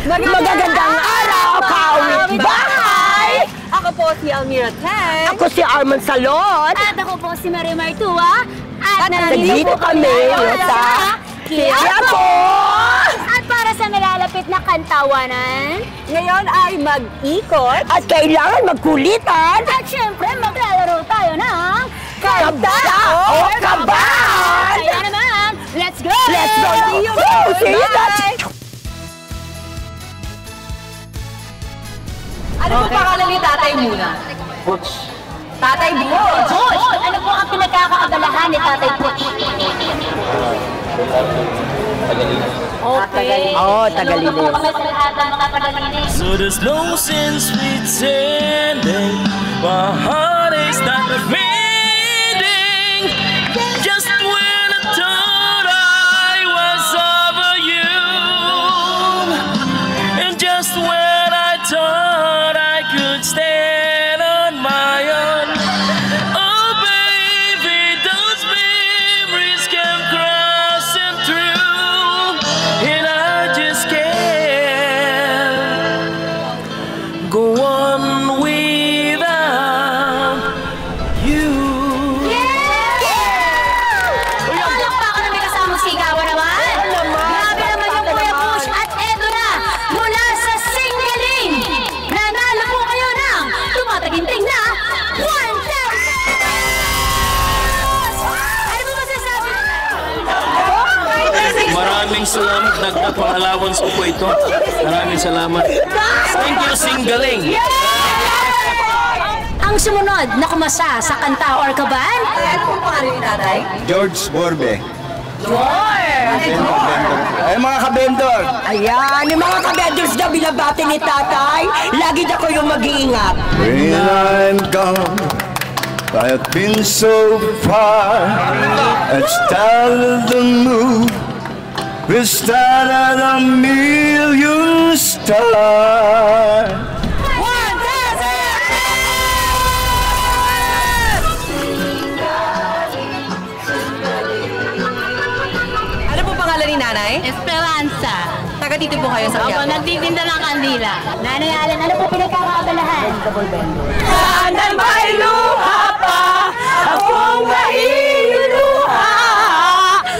Magagandang araw, Kawit Bahay! Ako po si Almira Ten. Ako si Arman Salon. At ako po si Marie Martua. At nandito kami sa Quiapo! At para sa malalapit na kantawanan, Ngayon ay mag-ikot. At kailangan magkulitan. at syempre maglalaro tayo ng Kanta o Kaban! Kaya naman, let's go! Let's go! See you Woo! See you Bye! next! Ano po pangalan ni Tatay muna? Butch. Tatay Butch. Butch, ano po ang pinagkakaabalahan ni Tatay Butch? Okay. Oo, Tagalino. Ano po kami sa lahat ng mga Tagalinis? So there's no sense pretending my heart is not beating. Just when I thought I was over you, and just when I thought I could stand on my own, oh baby, those memories came crossing through, and I just can't go on without you. Palakpakan na may kasamang sigawan naman. Grabe naman yung Kuya Push. At eto na, mula sa Singaling, nanalo po kayo ng tumataginting na 1,000! Ano po masasabi nyo? Maraming salamat, dagdag pang allowance ko po ito. Maraming salamat. Thank you, Singaling. Ang sumunod na kumasa sa kanta or kaban, Ano po pangalan ni Tatay? George Borbe. Ay, mga kabendor! Ayan, yung mga kabendors na binabati ni Tatay, lagi na ko yung mag-iingat. When I'm gone, I've been so far. At start the move, we started a million stars. Ano po pangalan ni Nanay? Esperanza. Taga dito po kayo sa Ako, Quiapo. nagtitinda ng kandila. Nanay Allen, ano po pinagkakaabalahan? Sana may luha pa, akong mailuluha,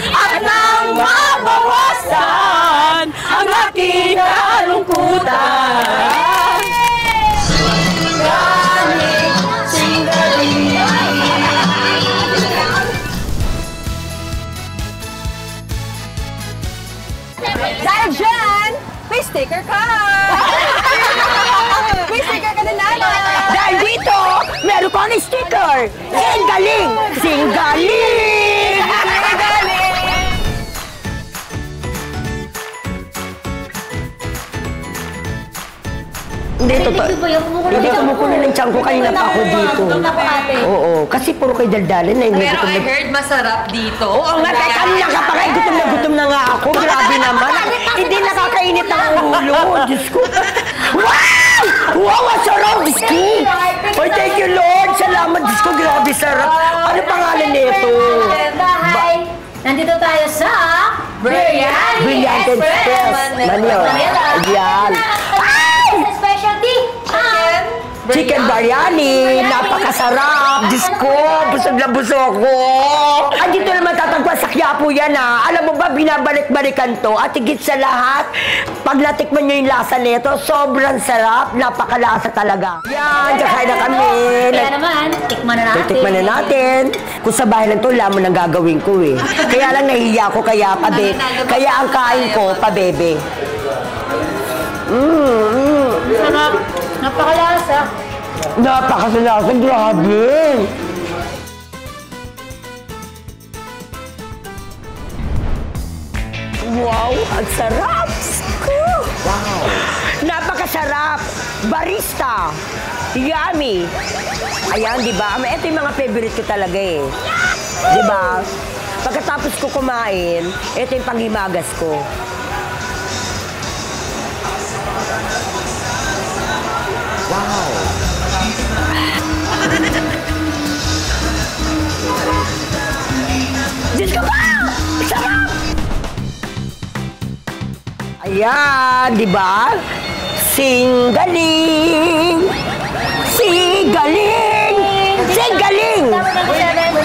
at nang mabawasan ang aking kalungkutan. Dahil dyan, may sticker ka! May sticker ka na Nanay! Dahil dito, meron kang sticker. Singaling! Singaling! Hindi, totoo. Hindi kumukulo ng tiyan ko. Kanina pa ako dito. Oo, kasi puro kay daldalin na hindi Pero gutom I na... heard masarap dito. Oo nga, kaya kanina ka pa kayo. Gutom na nga ako. Grabe naman. Hindi nakakainit ang ulo. Diyos ko. Wow! Wow, ang sarap, Diyos ko. Oh, thank you, Lord. Salamat, Diyos ko. Grabe, sarap. Ano pangalan nito? Bahay. Nandito tayo sa Brilliant Brilliant Express. Manila. Ayan. Specialty Chicken biryani, napakasarap. Diyos ko, busog na busog ko. Andito naman tatagpuan sa Quiapo yan ha. Alam mo ba, binabalik-balikan to. At higit sa lahat, pag natikman nyo yung lasa nito, sobrang sarap. Napakalasa talaga. Yan, kakain na kami. Kaya naman, tikman na natin. Tikman na natin. Kung sa bahay lang to, lamon ang gagawin ko eh. Kaya lang nahihiya ko, kaya ang kain ko, pabebe. Sarap. Napakalasa. Napakasalasa, grabe. Wow, ang sarap! Wow! Napakasarap! Barista! Yummy! Ayan, di ba? Ito yung mga favorite ko talaga eh. Di ba? Pagkatapos ko kumain, ito yung panghimagas ko. Wow! Diyos ko ba? Sarap! Ayan, di ba? Singaling! Singaling! Singaling!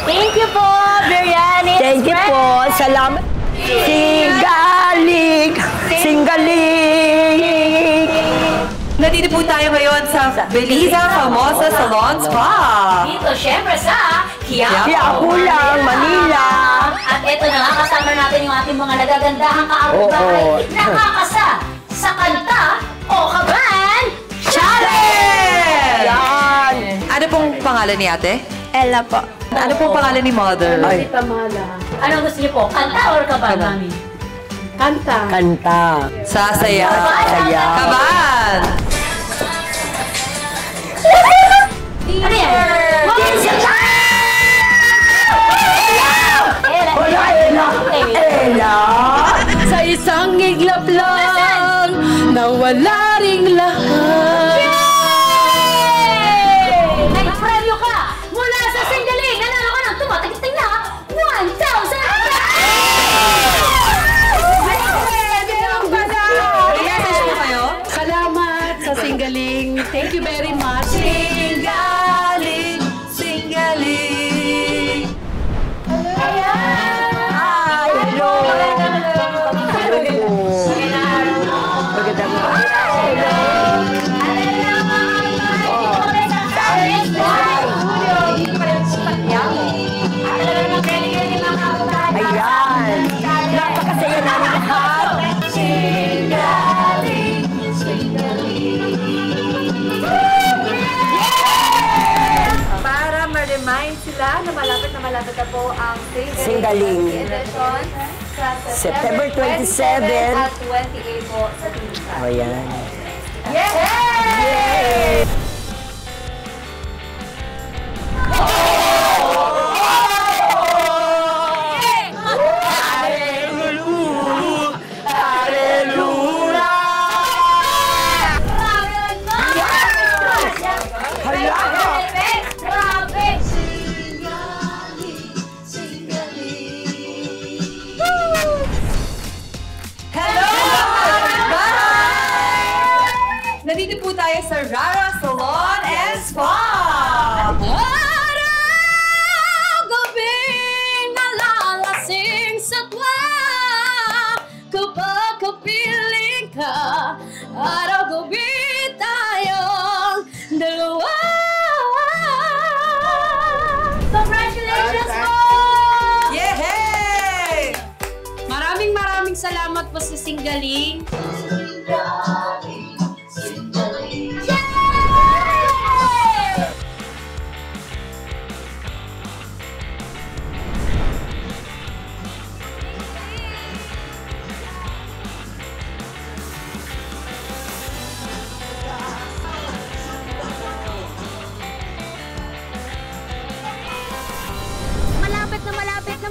Thank you po, Biryani. Thank you po. Salamat. Singaling! Singaling! Nandito po tayo ngayon sa Beliza Famosa Salon Spa. Dito, syempre sa Quiapo. Quiapo lang, Manila. At ito na nga, kasama natin yung ating mga nagagandahang kaawit-bahay. Nakakasa sa kanta o kaban challenge! Yan. Ano pong pangalan ni ate? Ella po. Ano pong pangalan ni mother? Ay, Anong gusto niyo po? Kanta or kaban, mami? kanta. Sasaya. Saya. Kaban! Ano yan? Wala, Ella. Ella. Sa isang iglap lang, nawala ring lahat. Nag-preview ka mula sa Singaling. Nanalo ka ng tumatagiting na 1,000! Message mo kayo? Salamat sa Singaling. Thank you very much. Singaling, singaling. Hi, hello. Magandang Ayan. Napakasaya namin lahat. Para ma-remind sila na malapit na po ang Singaling. election sa September 27 at 28 po sa Tinsa. Ayan. Yay! Nandito po tayo sa Rara Salon and Spa! Gabing nalalasing sa twa, kapag kapiling ka, araw-gabi tayong dalawa. Congratulations po! Yay! Maraming salamat po sa Singaling.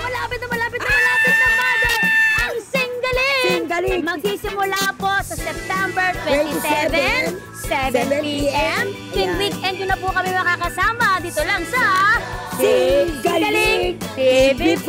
Malapit na, Mother! Ang Singaling! Magsisimula po sa September 27, 7 p.m. Tuwing weekend yun na po kami makakasama dito lang sa Singaling TV5!